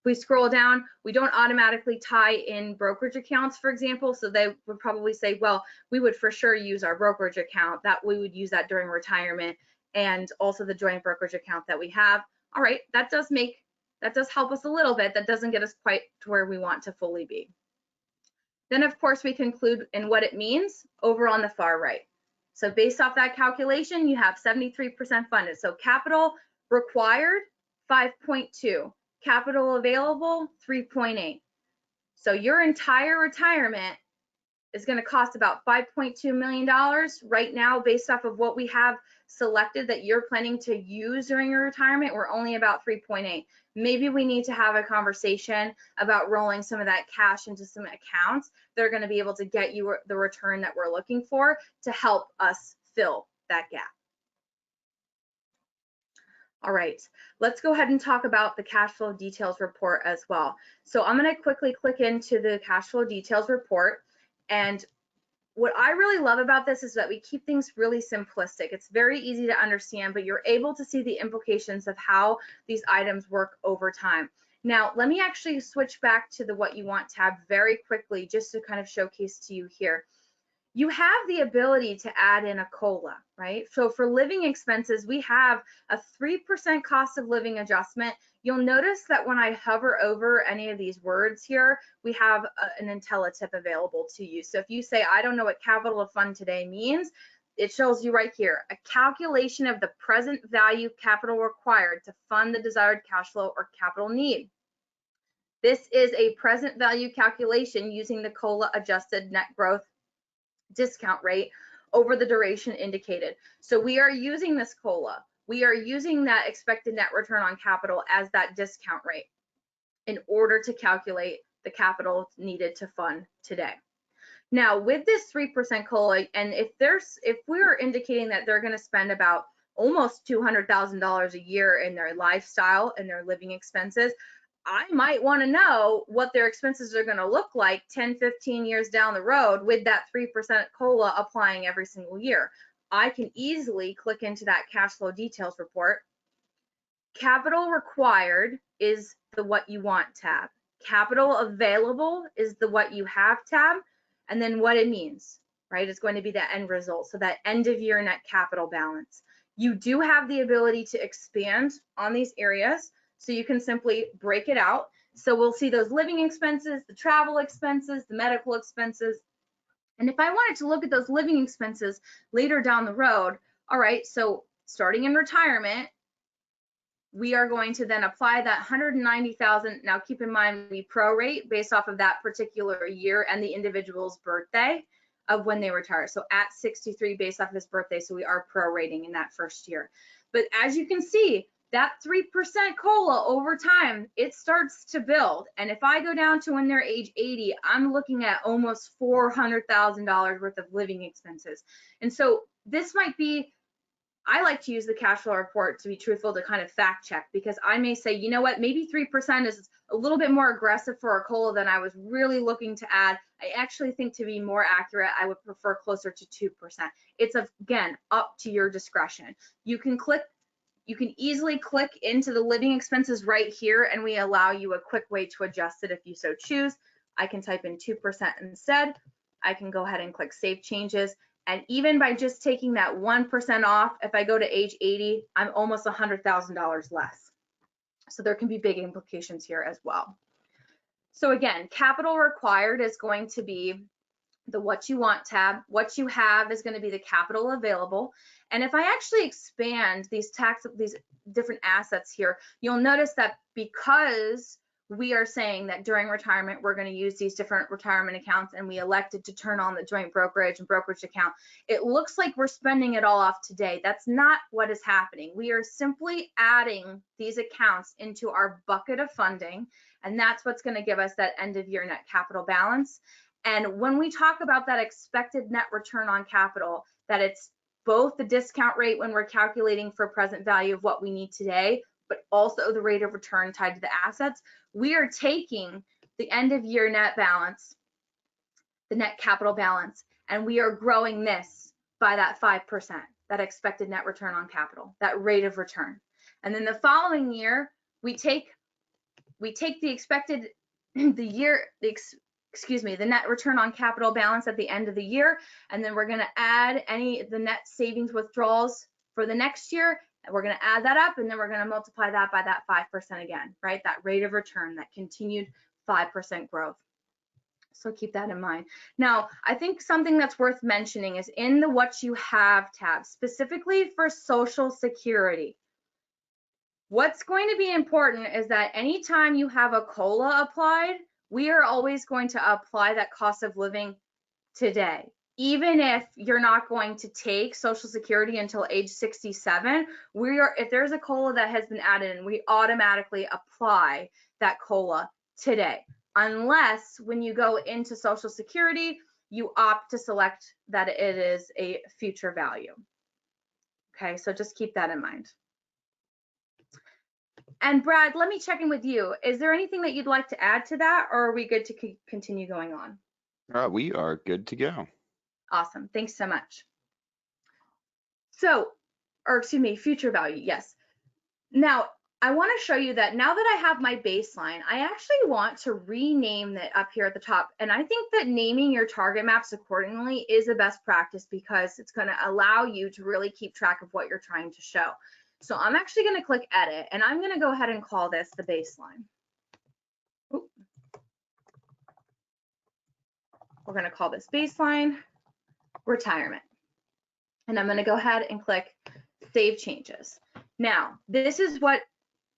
we scroll down, we don't automatically tie in brokerage accounts, for example. So they would probably say, well, we would for sure use our brokerage account, that we would use that during retirement, and also the joint brokerage account that we have. All right, that does help us a little bit. That doesn't get us quite to where we want to fully be. Then of course we conclude in what it means over on the far right. So based off that calculation, you have 73% funded. So capital required, 5.2. Capital available, 3.8. So your entire retirement is going to cost about $5.2 million right now, based off of what we have selected that you're planning to use during your retirement. We're only about 3.8. Maybe we need to have a conversation about rolling some of that cash into some accounts that are going to be able to get you the return that we're looking for to help us fill that gap. All right, let's go ahead and talk about the cash flow details report as well. So I'm going to quickly click into the cash flow details report. And what I really love about this is that we keep things really simplistic. It's very easy to understand, but you're able to see the implications of how these items work over time. Now, let me actually switch back to the what you want tab very quickly, just to kind of showcase to you here. You have the ability to add in a COLA, right? So for living expenses, we have a 3% cost of living adjustment. You'll notice that when I hover over any of these words here, we have an IntelliTip available to you. So if you say, I don't know what capital to fund today means, it shows you right here, a calculation of the present value capital required to fund the desired cash flow or capital need. This is a present value calculation using the COLA adjusted net growth discount rate over the duration indicated. So we are using this COLA. We are using that expected net return on capital as that discount rate in order to calculate the capital needed to fund today. Now with this 3% COLA, and if we're indicating that they're going to spend about almost $200,000 a year in their lifestyle and their living expenses, I might want to know what their expenses are going to look like 10, 15 years down the road with that 3% COLA applying every single year. I can easily click into that cash flow details report. Capital required is the what you want tab. Capital available is the what you have tab. And then what it means, right? It's going to be the end result. So that end of year net capital balance. You do have the ability to expand on these areas. So you can simply break it out. So we'll see those living expenses, the travel expenses, the medical expenses. And if I wanted to look at those living expenses later down the road, all right, so starting in retirement, we are going to then apply that $190,000. Now keep in mind, we prorate based off of that particular year and the individual's birthday of when they retire. So at 63 based off of his birthday, so we are prorating in that first year. But as you can see, that 3% COLA over time, it starts to build. And if I go down to when they're age 80, I'm looking at almost $400,000 worth of living expenses. And so this might be, I like to use the cash flow report, to be truthful, to kind of fact check, because I may say, you know what, maybe 3% is a little bit more aggressive for a COLA than I was really looking to add. I actually think, to be more accurate, I would prefer closer to 2%. It's, again, up to your discretion. You can easily click into the living expenses right here, and we allow you a quick way to adjust it if you so choose. I can type in 2% instead. I can go ahead and click Save Changes. And even by just taking that 1% off, if I go to age 80, I'm almost $100,000 less. So there can be big implications here as well. So again, capital required is going to be the what you want tab. What you have is going to be the capital available. And if I actually expand these different assets here, you'll notice that because we are saying that during retirement, we're going to use these different retirement accounts, and we elected to turn on the joint brokerage and brokerage account, it looks like we're spending it all off today. That's not what is happening. We are simply adding these accounts into our bucket of funding, and that's what's going to give us that end of year net capital balance. And when we talk about that expected net return on capital, that it's both the discount rate when we're calculating for present value of what we need today, but also the rate of return tied to the assets, we are taking the end of year net balance, the net capital balance, and we are growing this by that 5%, that expected net return on capital, that rate of return. And then the following year, we take we take the expected, the net return on capital balance at the end of the year, and then we're gonna add the net savings withdrawals for the next year, and we're gonna add that up, and then we're gonna multiply that by that 5% again, right? That rate of return, that continued 5% growth. So keep that in mind. Now, I think something that's worth mentioning is in the What You Have tab, specifically for Social Security. What's going to be important is that anytime you have a COLA applied, we are always going to apply that cost of living today. Even if you're not going to take Social Security until age 67, if there's a COLA that has been added in, we automatically apply that COLA today. Unless when you go into Social Security, you opt to select that it is a future value. Okay, so just keep that in mind. And Brad, let me check in with you. Is there anything that you'd like to add to that, or are we good to continue going on? We are good to go. Awesome, thanks so much. So, or excuse me, future value, yes. Now, I want to show you that now that I have my baseline, I actually want to rename it up here at the top. And I think that naming your target maps accordingly is the best practice because it's going to allow you to really keep track of what you're trying to show. So I'm actually going to click edit, and I'm going to go ahead and call this the baseline. Ooh. We're going to call this baseline retirement. And I'm going to go ahead and click save changes. Now, this is what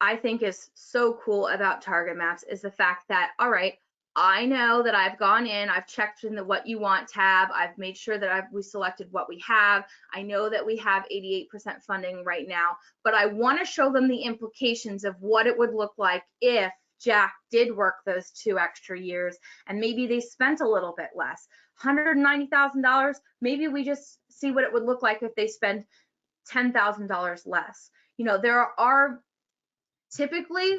I think is so cool about target maps is the fact that, all right, I know that I've gone in, I've checked in the What You Want tab, I've made sure that we selected what we have. I know that we have 88% funding right now, but I want to show them the implications of what it would look like if Jack did work those 2 extra years and maybe they spent a little bit less. $190,000, maybe we just see what it would look like if they spend $10,000 less. You know, there are typically,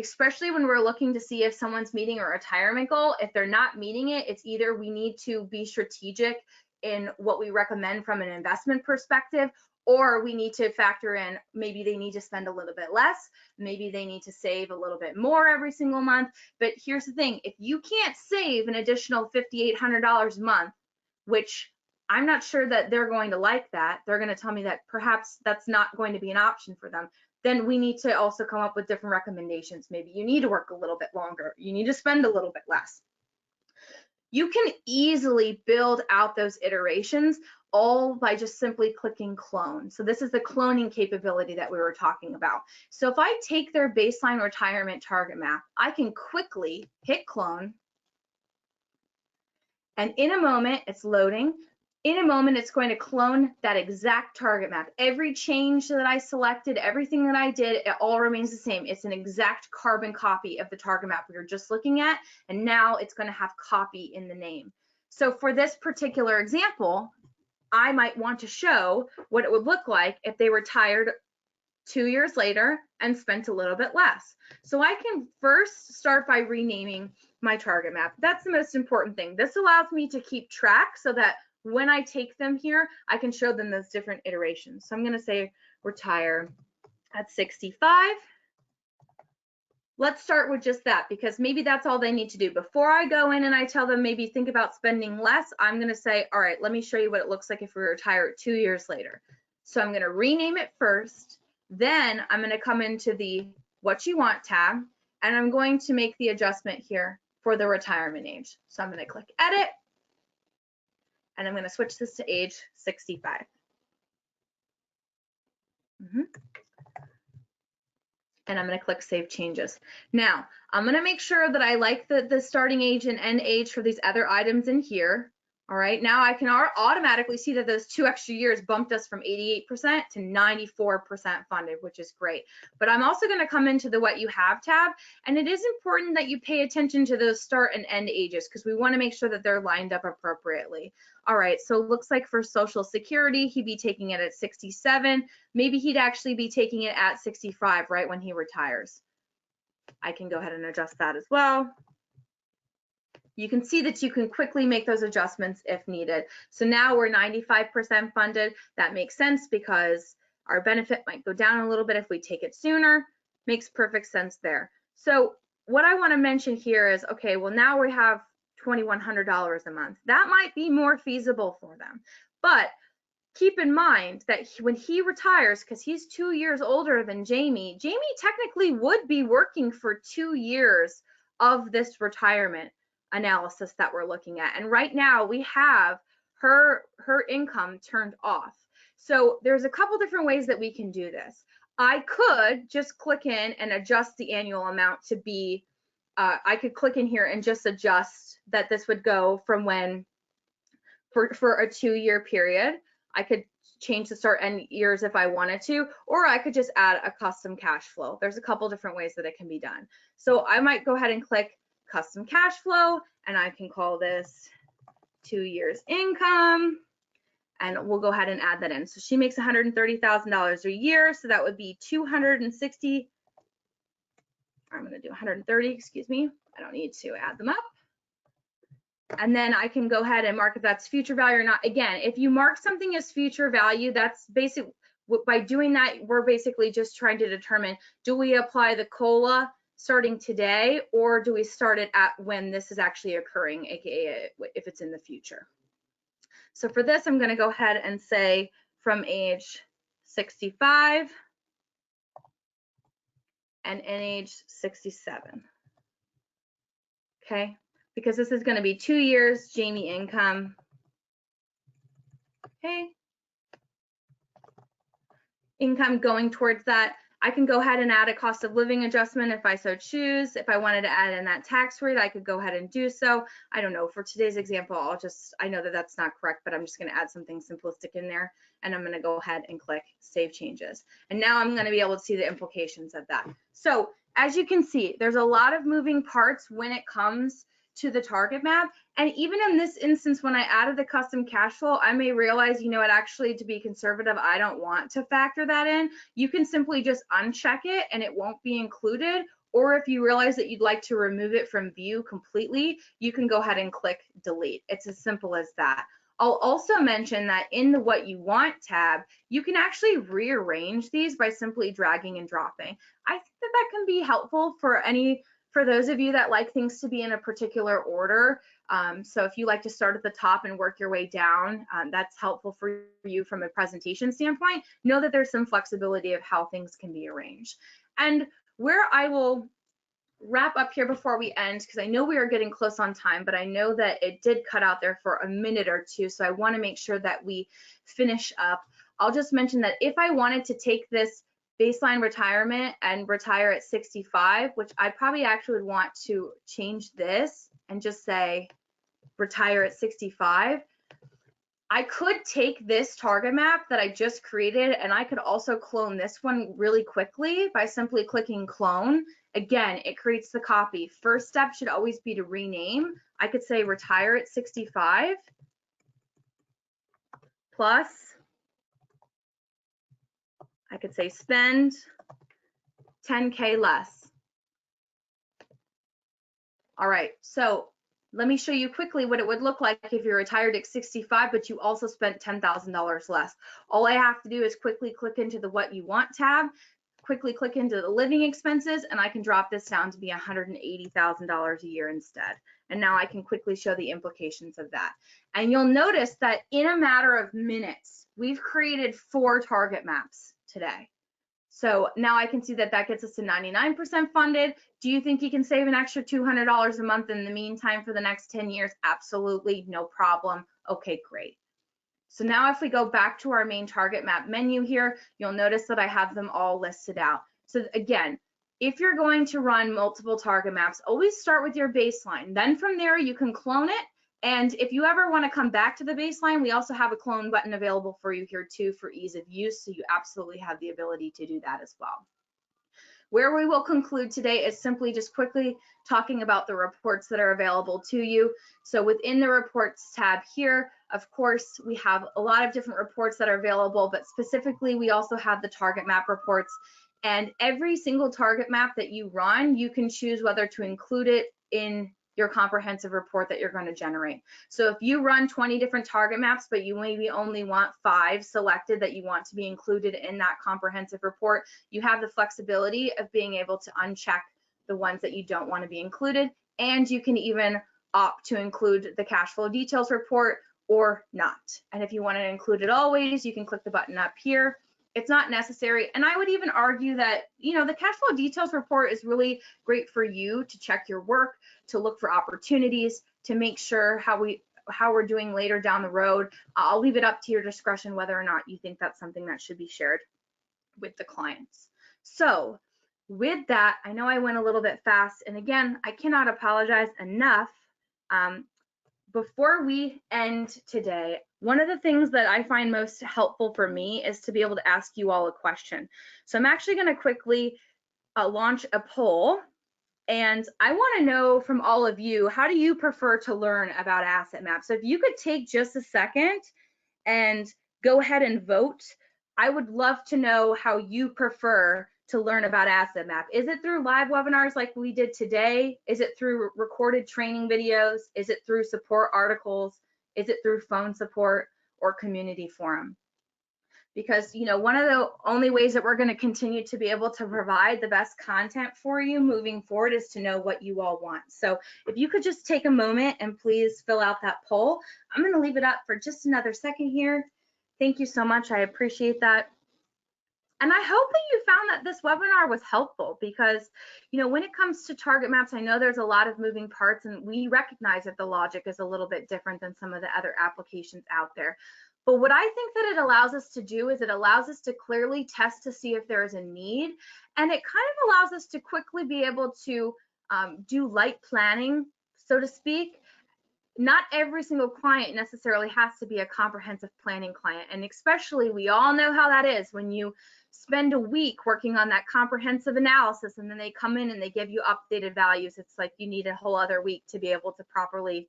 especially when we're looking to see if someone's meeting a retirement goal, if they're not meeting it, it's either we need to be strategic in what we recommend from an investment perspective, or we need to factor in maybe they need to spend a little bit less, maybe they need to save a little bit more every single month. But here's the thing, if you can't save an additional $5,800 a month, which I'm not sure that they're going to like that, they're going to tell me that perhaps that's not going to be an option for them, then we need to also come up with different recommendations. Maybe you need to work a little bit longer, you need to spend a little bit less. You can easily build out those iterations all by just simply clicking clone. So this is the cloning capability that we were talking about. So if I take their baseline retirement target map, I can quickly hit clone, and in a moment, it's loading. In a moment, it's going to clone that exact target map. Every change that I selected, everything that I did, it all remains the same. It's an exact carbon copy of the target map we were just looking at, and now it's going to have copy in the name. So for this particular example, I might want to show what it would look like if they retired 2 years later and spent a little bit less. So I can first start by renaming my target map. That's the most important thing. This allows me to keep track so that when I take them here, I can show them those different iterations. So I'm going to say retire at 65. Let's start with just that because maybe that's all they need to do. Before I go in and I tell them maybe think about spending less, I'm going to say, all right, let me show you what it looks like if we retire 2 years later. So I'm going to rename it first. Then I'm going to come into the What You Want tab, and I'm going to make the adjustment here for the retirement age. So I'm going to click edit. And I'm going to switch this to age 65. And I'm going to click Save Changes. Now, I'm going to make sure that I like the starting age and end age for these other items in here. All right, now I can automatically see that those 2 extra years bumped us from 88% to 94% funded, which is great. But I'm also going to come into the What You Have tab, and it is important that you pay attention to those start and end ages because we want to make sure that they're lined up appropriately. All right, so it looks like for Social Security, he'd be taking it at 67. Maybe he'd actually be taking it at 65 right when he retires. I can go ahead and adjust that as well. You can see that you can quickly make those adjustments if needed. So now we're 95% funded. That makes sense because our benefit might go down a little bit if we take it sooner. Makes perfect sense there. So what I want to mention here is, okay, well, now we have $2,100 a month. That might be more feasible for them. But keep in mind that when he retires, because he's 2 years older than Jamie, Jamie technically would be working for 2 years of this retirement analysis that we're looking at. And right now we have her income turned off. So there's a couple different ways that we can do this. I could just click in and adjust the annual amount to be, I could click in here and just adjust that this would go from when, for a 2-year period. I could change the start end years if I wanted to, or I could just add a custom cash flow. There's a couple different ways that it can be done. So I might go ahead and click custom cash flow, and I can call this 2 years income, and we'll go ahead and add that in. So she makes $130,000 a year, so that would be 260. I'm going to do 130, excuse me. I don't need to add them up. And then I can go ahead and mark if that's future value or not. Again, if you mark something as future value, that's basic. By doing that, we're basically just trying to determine, do we apply the COLA starting today, or do we start it at when this is actually occurring, aka if it's in the future. So for this, I'm going to go ahead and say from age 65 and in age 67. Okay, because this is going to be 2 years Jamie income. Okay, income going towards that. I can go ahead and add a cost of living adjustment if I so choose. If I wanted to add in that tax rate, I could go ahead and do so. I don't know, for today's example, I know that that's not correct, but I'm just going to add something simplistic in there, and I'm going to go ahead and click Save Changes. And now I'm going to be able to see the implications of that. So as you can see, there's a lot of moving parts when it comes to the target map. And even in this instance, when I added the custom cash flow, I may realize, you know what, actually, to be conservative, I don't want to factor that in. You can simply just uncheck it and it won't be included. Or if you realize that you'd like to remove it from view completely, you can go ahead and click delete. It's as simple as that. I'll also mention that in the What You Want tab, you can actually rearrange these by simply dragging and dropping. I think that that can be helpful for those of you that like things to be in a particular order. So if you like to start at the top and work your way down, that's helpful for you from a presentation standpoint. Know that there's some flexibility of how things can be arranged. And where I will wrap up here before we end, because I know we are getting close on time, but I know that it did cut out there for a minute or two, so I want to make sure that we finish up. I'll just mention that if I wanted to take this baseline retirement and retire at 65, which I probably actually would want to change this and just say retire at 65. I could take this target map that I just created, and I could also clone this one really quickly by simply clicking clone. Again, it creates the copy. First step should always be to rename. I could say retire at 65 plus, I could say spend 10K less. All right, so let me show you quickly what it would look like if you're retired at 65, but you also spent $10,000 less. All I have to do is quickly click into the What You Want tab, quickly click into the living expenses, and I can drop this down to be $180,000 a year instead. And now I can quickly show the implications of that. And you'll notice that in a matter of minutes, we've created 4 target maps today. So now I can see that that gets us to 99% funded. Do you think you can save an extra $200 a month in the meantime for the next 10 years? Absolutely, no problem. Okay, great. So now if we go back to our main target map menu here, you'll notice that I have them all listed out. So again, if you're going to run multiple target maps, always start with your baseline. Then from there, you can clone it. And if you ever want to come back to the baseline, we also have a clone button available for you here too for ease of use. So you absolutely have the ability to do that as well. Where we will conclude today is simply just quickly talking about the reports that are available to you. So within the reports tab here, of course, we have a lot of different reports that are available, but specifically we also have the TargetMap reports. And every single target map that you run, you can choose whether to include it in your comprehensive report that you're going to generate. So if you run 20 different target maps, but you maybe only want 5 selected that you want to be included in that comprehensive report, you have the flexibility of being able to uncheck the ones that you don't want to be included, and you can even opt to include the cash flow details report or not. And if you want to include it always, you can click the button up here. It's not necessary. And I would even argue that, the cash flow details report is really great for you to check your work, to look for opportunities, to make sure how we're doing later down the road. I'll leave it up to your discretion whether or not you think that's something that should be shared with the clients. So with that, I know I went a little bit fast, and again, I cannot apologize enough. Before we end today, one of the things that I find most helpful for me is to be able to ask you all a question. So I'm actually going to quickly launch a poll, and I want to know from all of you, how do you prefer to learn about asset maps? So if you could take just a second and go ahead and vote, I would love to know how you prefer to learn about asset map. Is it through live webinars like we did today? Is it through recorded training videos? Is it through support articles? Is it through phone support or community forum? Because one of the only ways that we're going to continue to be able to provide the best content for you moving forward is to know what you all want. So if you could just take a moment and please fill out that poll. I'm going to leave it up for just another second here. Thank you so much. I appreciate that. And I hope that you found that this webinar was helpful, because when it comes to target maps, I know there's a lot of moving parts, and we recognize that the logic is a little bit different than some of the other applications out there. But what I think that it allows us to do is it allows us to clearly test to see if there is a need, and it kind of allows us to quickly be able to do light planning, so to speak. Not every single client necessarily has to be a comprehensive planning client, and especially we all know how that is when you spend a week working on that comprehensive analysis and then they come in and they give you updated values. It's like you need a whole other week to be able to properly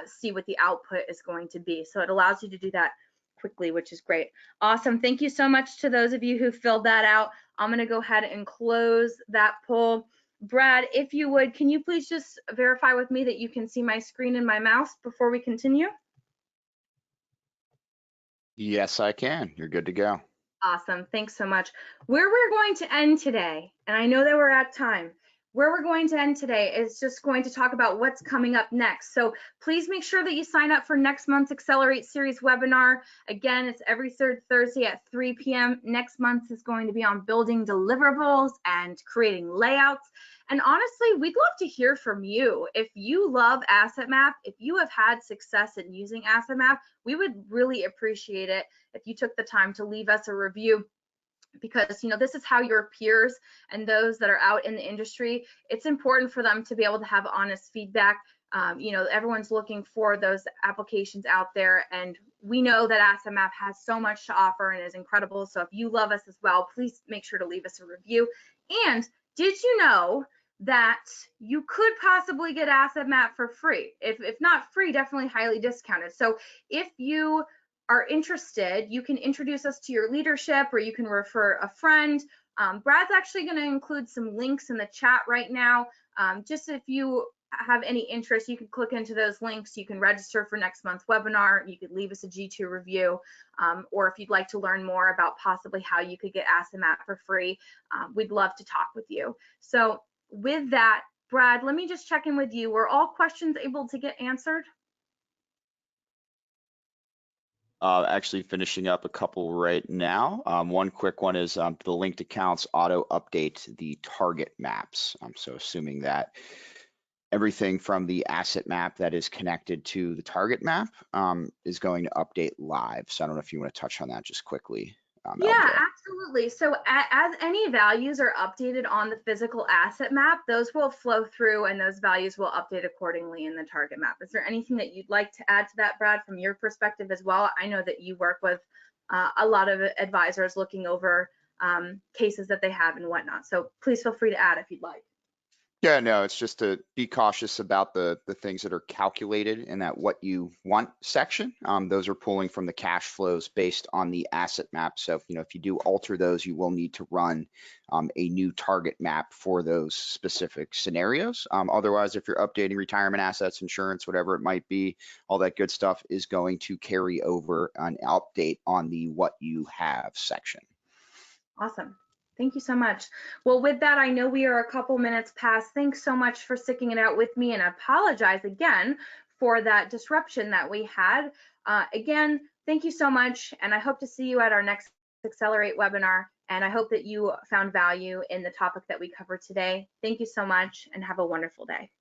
see what the output is going to be. So it allows you to do that quickly, which is great. Awesome. Thank you so much to those of you who filled that out. I'm going to go ahead and close that poll. Brad, if you would, can you please just verify with me that you can see my screen and my mouse before we continue? Yes, I can. You're good to go. Awesome. Thanks so much. Where we're going to end today, and I know that we're at time, where we're going to end today is just going to talk about what's coming up next. So please make sure that you sign up for next month's Accelerate Series webinar. Again, it's every third Thursday at 3 p.m. Next month is going to be on building deliverables and creating layouts. And honestly, we'd love to hear from you. If you love Asset Map, if you have had success in using Asset Map, we would really appreciate it if you took the time to leave us a review, because this is how your peers and those that are out in the industry, it's important for them to be able to have honest feedback. Everyone's looking for those applications out there, and we know that Asset Map has so much to offer and is incredible. So if you love us as well, please make sure to leave us a review. And did you know that you could possibly get Asset Map for free? If not free, definitely highly discounted. So if you are interested, you can introduce us to your leadership, or you can refer a friend. Brad's actually going to include some links in the chat right now. Just if you have any interest, you can click into those links. You can register for next month's webinar. You could leave us a G2 review, or if you'd like to learn more about possibly how you could get Asset Map for free, we'd love to talk with you. So with that, Brad, let me just check in with you. Were all questions able to get answered? Actually finishing up a couple right now. One quick one is the linked accounts auto update the target maps. So assuming that everything from the asset map that is connected to the target map is going to update live. So I don't know if you want to touch on that just quickly. Yeah, LJ. absolutely. So as any values are updated on the physical asset map, those will flow through and those values will update accordingly in the target map. Is there anything that you'd like to add to that, Brad, from your perspective as well? I know that you work with a lot of advisors looking over cases that they have and whatnot. So please feel free to add if you'd like. Yeah, no, it's just to be cautious about the things that are calculated in that what you want section. Those are pulling from the cash flows based on the asset map. So, if you do alter those, you will need to run a new target map for those specific scenarios. Otherwise, if you're updating retirement assets, insurance, whatever it might be, all that good stuff is going to carry over an update on the what you have section. Awesome. Thank you so much. Well, with that, I know we are a couple minutes past. Thanks so much for sticking it out with me, and I apologize again for that disruption that we had. Again, thank you so much, and I hope to see you at our next Accelerate webinar, and I hope that you found value in the topic that we covered today. Thank you so much, and have a wonderful day.